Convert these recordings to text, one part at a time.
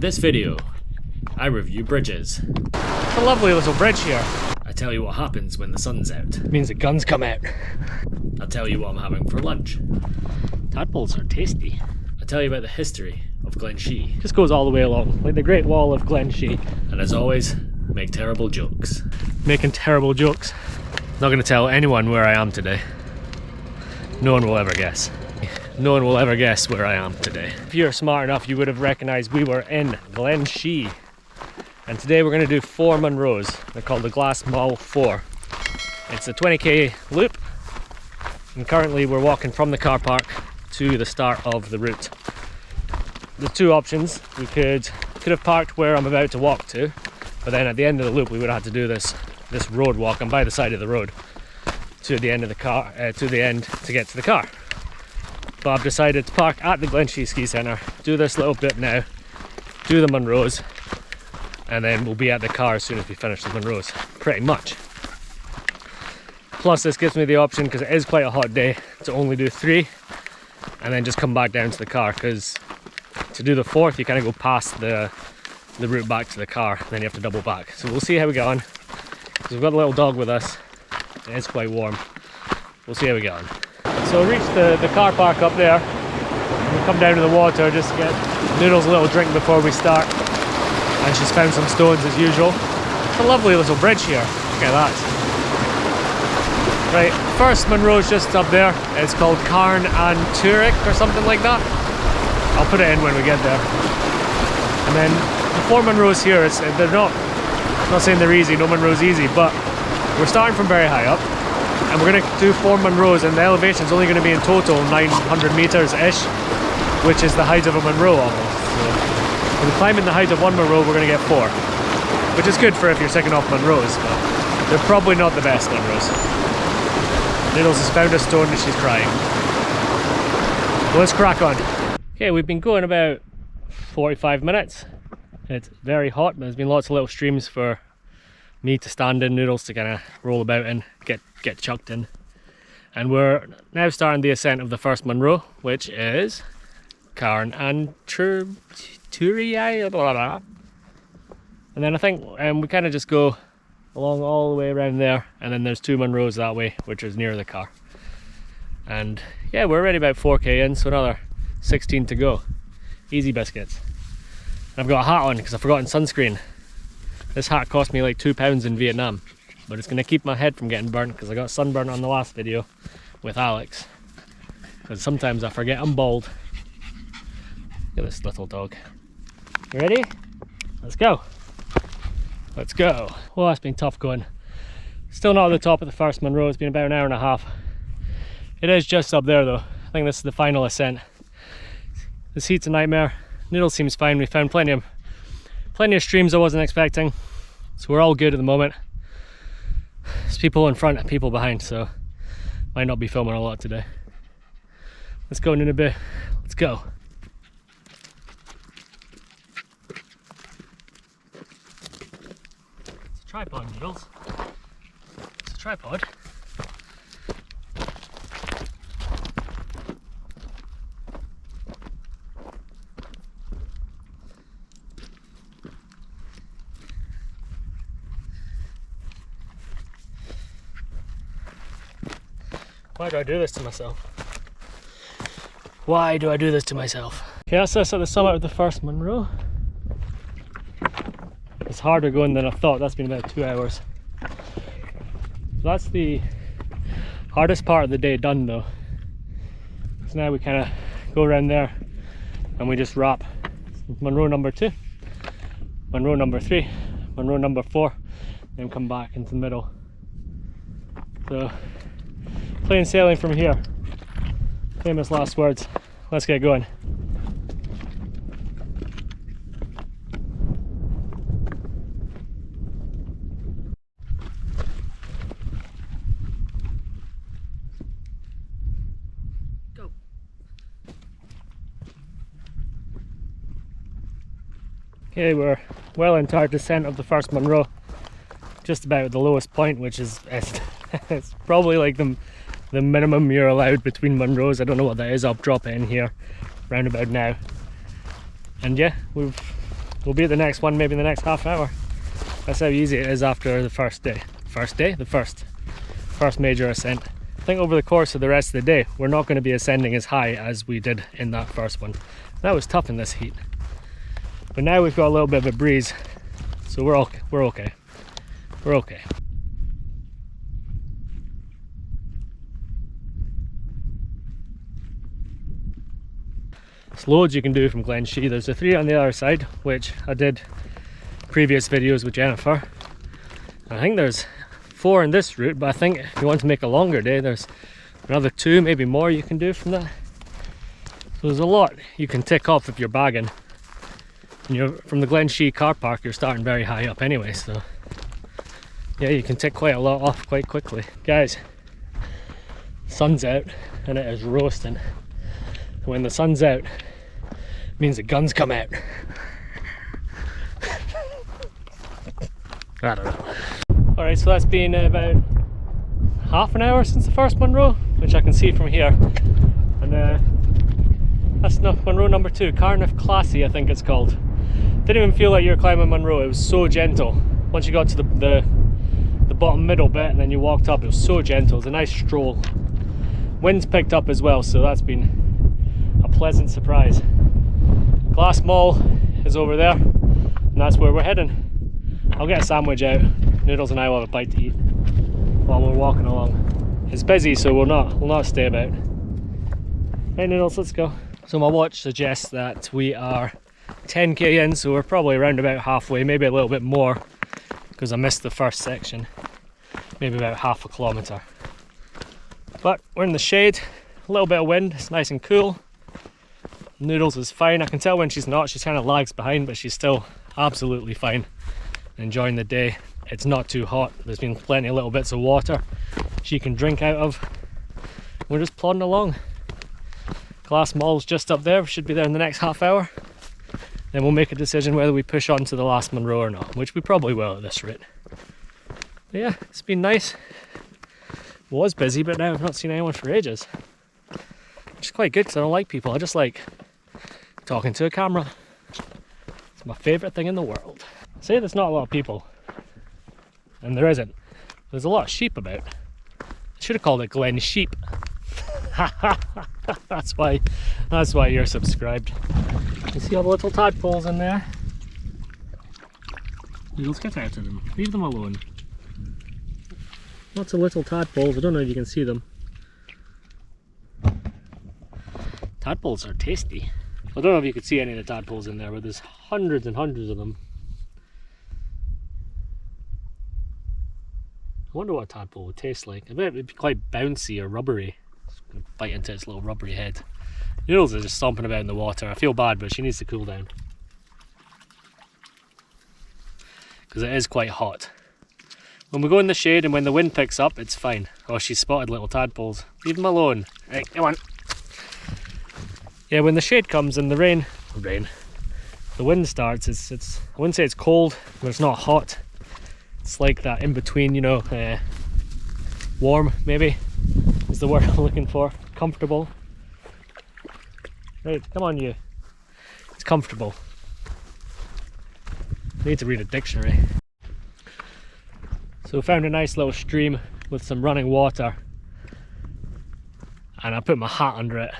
this video, I review bridges. It's a lovely little bridge here. I tell you what happens when the sun's out. It means the guns come out. I'll tell you what I'm having for lunch. Tadpoles are tasty. I'll tell you about the history of Glenshee. Just goes all the way along, like the Great Wall of Glenshee. And as always, make terrible jokes. Making terrible jokes. Not going to tell anyone where I am today. No one will ever guess. No one will ever guess where I am today. If you're smart enough, you would have recognised we were in Glenshee. And today we're going to do 4 Munros. They're called the Glas Maol 4. It's a 20k loop. And currently we're walking from the car park to the start of the route. The two options, we could have parked where I'm about to walk to, but then at the end of the loop we would have had to do this road walk. I'm by the side of the road to the end of the car, to the end to get to the car. But I've decided to park at the Glenshee Ski Centre, do this little bit now, do the Munros, and then we'll be at the car as soon as we finish the Munros, pretty much. Plus this gives me the option, because it is quite a hot day, to only do 3 and then just come back down to the car, because to do the 4th you kind of go past the route back to the car, and then you have to double back. So we'll see how we get on, because we've got a little dog with us. It is quite warm. We'll see how we get on. So we reached the car park up there, and we come down to the water just to get Noodles a little drink before we start. And she's found some stones as usual. It's a lovely little bridge here. Look at that. Right, first Munro's just up there. It's called Carn and Turek or something like that. I'll put it in when we get there. And then the 4 Munros here, they're not, I'm not saying they're easy, no Munro's easy, but we're starting from very high up. And we're going to do 4 Munros, and the elevation is only going to be in total 900 meters-ish, which is the height of a Munro almost. So when we're climbing the height of 1 Munro, we're going to get 4, which is good for if you're second off Munros, but they're probably not the best Munros. Noodles has found a stone and she's crying. Well, let's crack on. Okay, we've been going about 45 minutes. It's very hot, but there's been lots of little streams for me to stand in, Noodles to kind of roll about in, get chucked in. And we're now starting the ascent of the first Munro, which is Carn and Turek, blah, blah, blah. And then I think we kind of just go along all the way around there, and then there's 2 Munros that way, which is near the car. And yeah, we're already about 4k in, so another 16 to go. Easy biscuits. And I've got a hat on because I've forgotten sunscreen. This hat cost me like £2 in Vietnam, but it's going to keep my head from getting burnt because I got sunburnt on the last video with Alex. Because sometimes I forget I'm bald. Look at this little dog. You ready? Let's go. Let's go. Well, that's been tough going. Still not at the top of the first Munro. It's been about an hour and a half. It is just up there though. I think this is the final ascent. This heat's a nightmare. Noodles seems fine. We found plenty of streams I wasn't expecting, so we're all good at the moment. There's people in front and people behind, so might not be filming a lot today. Let's go, Nunabee. Let's go. It's a tripod, Noodles. It's a tripod. Why do I do this to myself? Why do I do this to myself? Okay, that's us at the summit of the first Munro. It's harder going than I thought. That's been about 2 hours. So that's the hardest part of the day done though. So now we kind of go around there and we just wrap Munro number 2, Munro number 3, Munro number 4, then come back into the middle. So plain sailing from here. Famous last words. Let's get going. Go. Okay, we're well into our descent of the first Munro. Just about the lowest point, which is it's probably like the minimum you're allowed between Munros. I don't know what that is. I'll drop it in here round about now. And yeah, we've we'll be at the next one maybe in the next half hour. That's how easy it is after the first day. The first major ascent. I think over the course of the rest of the day, we're not going to be ascending as high as we did in that first one. That was tough in this heat. But now we've got a little bit of a breeze, so we're okay. We're okay. There's loads you can do from Glenshee. There's the 3 on the other side, which I did previous videos with Jennifer. I think there's 4 in this route, but I think if you want to make a longer day, there's another 2, maybe more you can do from that. So there's a lot you can tick off if you're bagging. And you're from the Glenshee car park, you're starting very high up anyway, so yeah, you can tick quite a lot off quite quickly. Guys, sun's out and it is roasting. When the sun's out, it means the guns come out. I don't know. Alright, so that's been about half an hour since the first Munro, which I can see from here. And that's Munro number 2, Carnif Classy I think it's called. Didn't even feel like you were climbing Munro, it was so gentle. Once you got to the bottom middle bit and then you walked up, it was so gentle. It was a nice stroll. Wind's picked up as well, so that's been a pleasant surprise. Glas Maol is over there, and that's where we're heading. I'll get a sandwich out. Noodles and I will have a bite to eat while we're walking along. It's busy, so we'll not stay about. Right, Noodles, let's go. So my watch suggests that we are 10k in, so we're probably around about halfway, maybe a little bit more, because I missed the first section. Maybe about half a kilometre. But we're in the shade, a little bit of wind, it's nice and cool. Noodles is fine. I can tell when she's not, she kind of lags behind, but she's still absolutely fine. Enjoying the day. It's not too hot. There's been plenty of little bits of water she can drink out of. We're just plodding along. Glas Maol's just up there. We should be there in the next half hour. Then we'll make a decision whether we push on to the last Munro or not, which we probably will at this rate. But yeah, it's been nice. It was busy, but now I've not seen anyone for ages. Which is quite good because I don't like people. I just like talking to a camera. It's my favourite thing in the world. Say there's not a lot of people, and there isn't. There's a lot of sheep about. I should have called it Glenshee. that's why you're subscribed. You see all the little tadpoles in there? Noodles, get out of them. Leave them alone. Lots of little tadpoles. I don't know if you can see them. Tadpoles are tasty. I don't know if you could see any of the tadpoles in there, but there's hundreds and hundreds of them. I wonder what a tadpole would taste like. I bet it'd be quite bouncy or rubbery. It's gonna bite into its little rubbery head. Noodles are just stomping about in the water. I feel bad, but she needs to cool down. Because it is quite hot. When we go in the shade and when the wind picks up, it's fine. Oh, she's spotted little tadpoles. Leave them alone. Right, come on. Yeah, when the shade comes and the wind starts, it's I wouldn't say it's cold, but it's not hot. It's like that in between, you know, warm maybe is the word I'm looking for. Comfortable. Right, come on you. It's comfortable. I need to read a dictionary. So we found a nice little stream with some running water, and I put my hat under it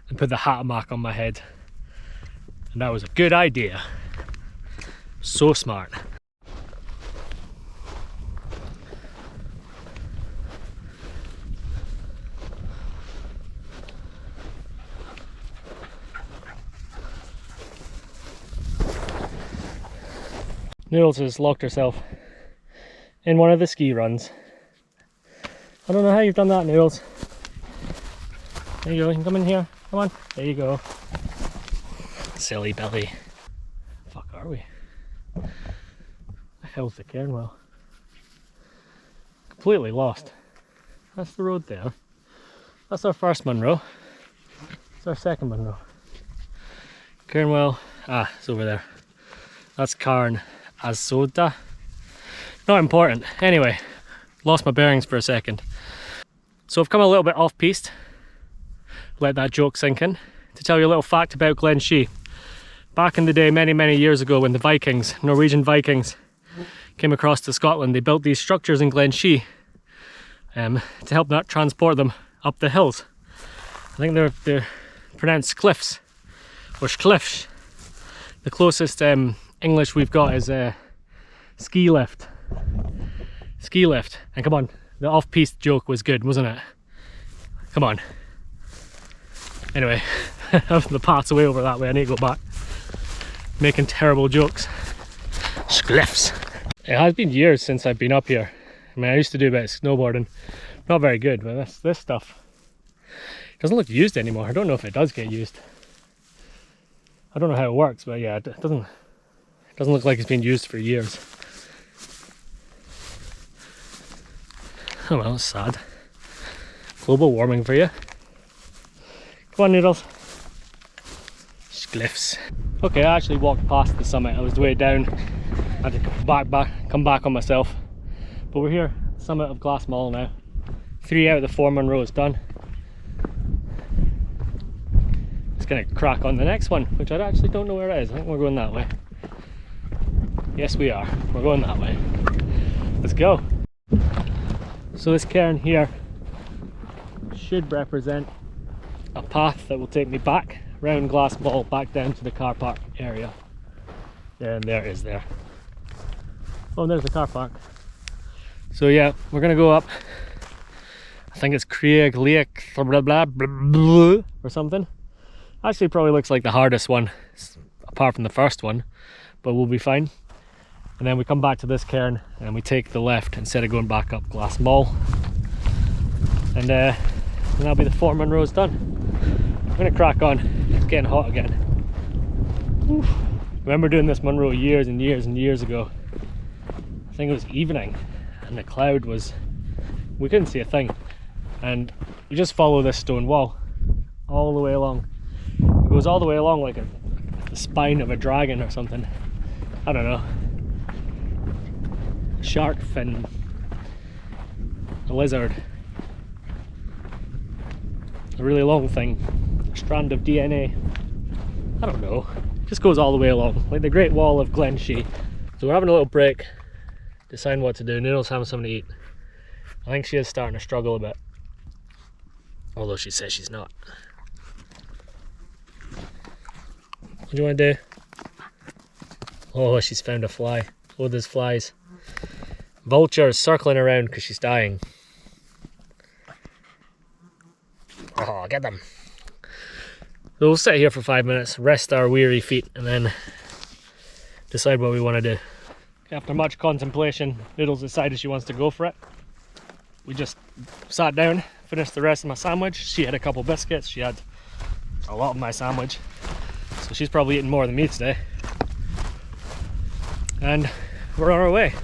and put the hat mark on my head, and that was a good idea. So smart. Noodles has locked herself in one of the ski runs. I don't know how you've done that, Noodles. There you go, you can come in here. Come on, there you go. Silly belly. Fuck are we? The hell's the Cairnwell? Completely lost. That's the road there. That's our first Munro. It's our second Munro. Cairnwell, it's over there. That's Carn Azoda. Not important. Anyway, lost my bearings for a second. So I've come a little bit off piste. Let that joke sink in. To tell you a little fact about Glenshee. Back in the day, many years ago, when the Vikings, Norwegian Vikings, came across to Scotland, they built these structures in Glenshee to help not transport them up the hills. I think they're pronounced cliffs or cliffs. The closest English we've got is ski lift. Ski lift. And come on, the off-piste joke was good, wasn't it? Come on. Anyway, the path's away over that way. I need to go back. Making terrible jokes. Cliffs. It has been years since I've been up here. I mean, I used to do a bit of snowboarding. Not very good, but this stuff doesn't look used anymore. I don't know if it does get used. I don't know how it works, but yeah, it doesn't look like it's been used for years. Oh well, it's sad. Global warming for you. Come on, Noodles. Cliffs. Okay, I actually walked past the summit. I was way down. I had to come back on myself. But we're here, summit of Glas Maol now. 3 out of the 4 Munros done. Just gonna crack on the next one, which I actually don't know where it is. I think we're going that way. Yes, we are. We're going that way. Let's go. So this cairn here should represent a path that will take me back round Glas Maol, back down to the car park area. There, and there it is there. Oh, and there's the car park. So yeah, we're gonna go up. I think it's Craig Lake blah blah blah or something. Actually, probably looks like the hardest one, apart from the first one, but we'll be fine. And then we come back to this cairn and we take the left instead of going back up Glas Maol. And that'll be the 4 Munros done. I'm gonna crack on. It's getting hot again. Oof. Remember doing this Munro years and years ago. I think it was evening and the cloud was, we couldn't see a thing. And we just follow this stone wall all the way along. It goes all the way along like the spine of a dragon or something. I don't know. Shark fin. A lizard. A really long thing. A strand of DNA. I don't know. Just goes all the way along, like the Great Wall of Glenshee. So we're having a little break, deciding what to do. Noodles having something to eat. I think she is starting to struggle a bit, although she says she's not. What do you want to do? Oh, she's found a fly. Oh, there's flies. Vultures circling around because she's dying. Oh, get them. So we'll sit here for 5 minutes, rest our weary feet, and then decide what we want to do. After much contemplation, Noodles decided she wants to go for it. We just sat down, finished the rest of my sandwich. She had a couple biscuits, she had a lot of my sandwich. So she's probably eating more than me today. And we're on our way.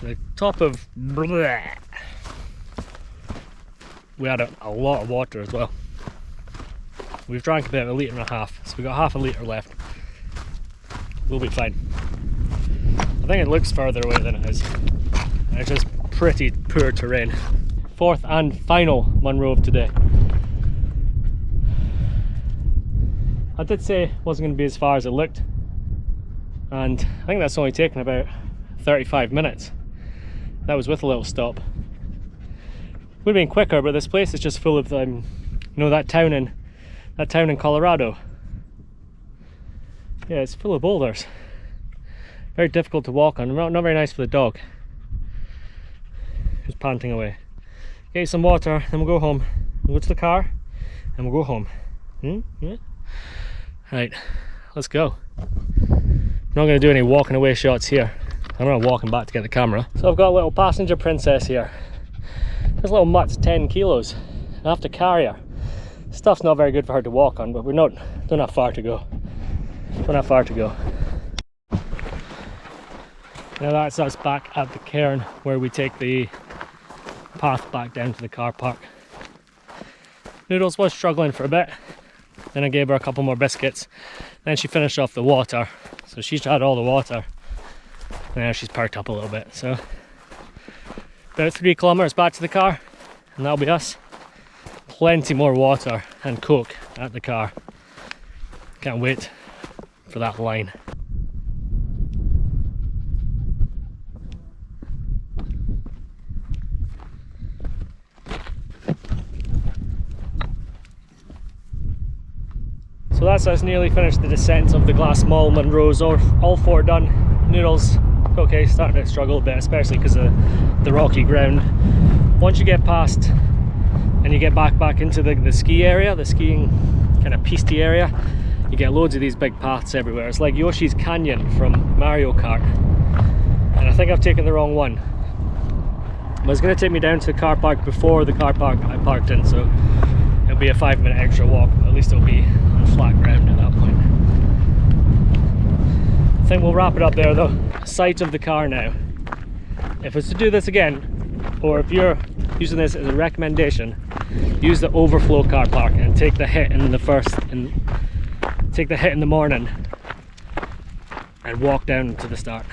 The top of... We had a lot of water as well. We've drank about 1.5 litres, so we've got half a litre left. We'll be fine. I think it looks further away than it is. And it's just pretty poor terrain. 4th and final Munro of today. I did say it wasn't going to be as far as it looked. And I think that's only taken about 35 minutes. That was with a little stop. Would have been quicker, but this place is just full of you know, that town in Colorado. Yeah, it's full of boulders. Very difficult to walk on. Not very nice for the dog. Who's panting away. Get some water, then we'll go home. We'll go to the car, and we'll go home. Yeah. Right, let's go. I'm not going to do any walking away shots here. I'm not walking back to get the camera. So I've got a little passenger princess here. This little mutt's 10 kilos. I have to carry her. Stuff's not very good for her to walk on, but don't have far to go. Don't have far to go. Now that's us back at the cairn where we take the path back down to the car park. Noodles was struggling for a bit. Then I gave her a couple more biscuits. Then she finished off the water. So she's had all the water. Now she's perked up a little bit. So about 3 kilometers back to the car, and that'll be us. Plenty more water and Coke at the car. Can't wait for that line. So that's us nearly finished the descent of the Glas Maol Munros. All 4 done. Noodles, okay, starting to struggle a bit, especially because of the rocky ground. Once you get past and you get back into the ski area, the skiing kind of piste area, you get loads of these big paths everywhere. It's like Yoshi's Canyon from Mario Kart. And I think I've taken the wrong one. But it's going to take me down to the car park before the car park I parked in, so it'll be a 5-minute extra walk, but at least it'll be on flat ground at that point. I think we'll wrap it up there though. Sight of the car now. If it's to do this again, or if you're using this as a recommendation, use the overflow car park and take the hit in the morning and walk down to the start.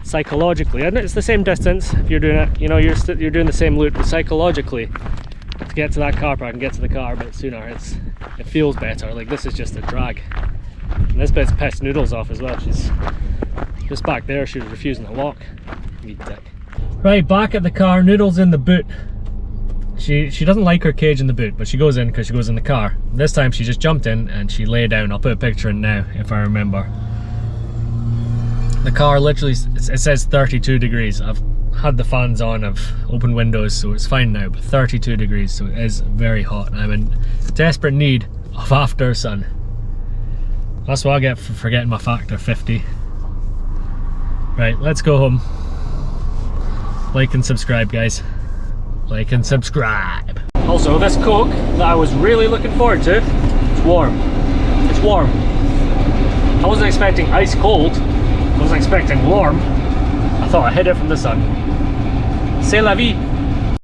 Psychologically, and it's the same distance if you're doing it, you know, you're doing the same loop, but psychologically, to get to that car park and get to the car a bit sooner, it feels better. Like, this is just a drag. And this bit's pissed Noodles off as well. She's just back there, she was refusing to walk. Wee dick. Right, back at the car, Noodles in the boot. She doesn't like her cage in the boot, but she goes in because she goes in the car. This time she just jumped in and she lay down. I'll put a picture in now if I remember. The car literally, it says 32 degrees. I've had the fans on, I've opened windows, so it's fine now, but 32 degrees, so it is very hot. I'm in desperate need of after sun. That's what I get for forgetting my factor 50. Right, let's go home. Like and subscribe, guys. Like and subscribe. Also, this Coke that I was really looking forward to, it's warm. It's warm. I wasn't expecting ice cold. I wasn't expecting warm. I thought I hid it from the sun. C'est la vie.